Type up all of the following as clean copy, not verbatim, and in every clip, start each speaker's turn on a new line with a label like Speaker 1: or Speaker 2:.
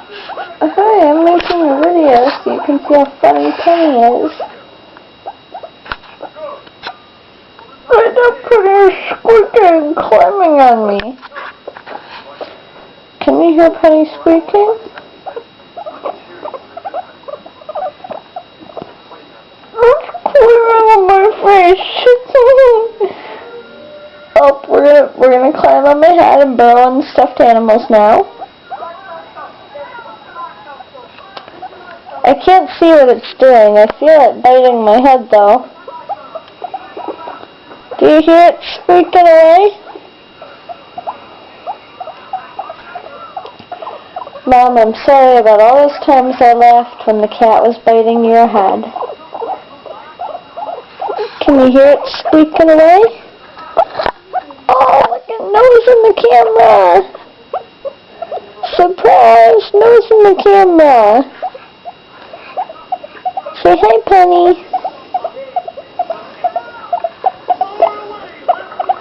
Speaker 1: Hi, I'm making a video so you can see how funny Penny is. Right now, Penny is squeaking and climbing on me. Can you hear Penny squeaking? It's climbing on my face. Oh, we're gonna climb on my head and burrow on the stuffed animals now. I can't see what it's doing. I feel it biting my head though. Do you hear it squeaking away? Mom, I'm sorry about all those times I laughed when the cat was biting your head. Can you hear it squeaking away? Oh, look at nose in the camera! Surprise! Nose in the camera! Say hi, Penny.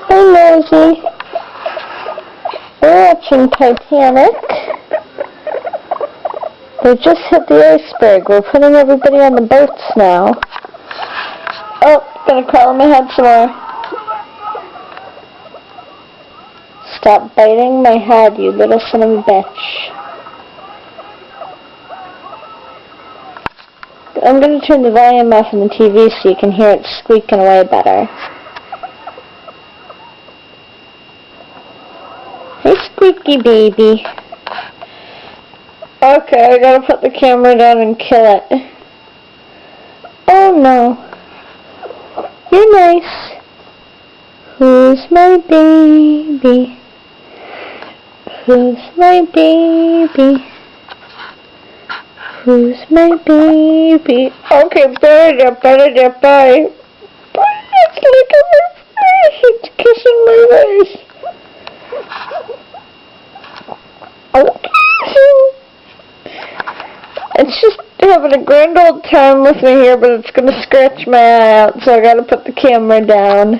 Speaker 1: Hey, Nosy. We're watching Titanic. They just hit the iceberg. We're putting everybody on the boats now. Oh, gonna crawl on my head some more. Stop biting my head, you little son of a bitch. I'm going to turn the volume off on the TV so you can hear it squeaking away better. Hey, squeaky baby. Okay, I gotta put the camera down and kill it. Oh no. You're nice. Who's my baby? Who's my baby? Who's my baby? Okay, bye. Bye. It's licking my face. It's kissing my face. Okay. It's just having a grand old time with me here, but it's gonna scratch my eye out, so I gotta put the camera down.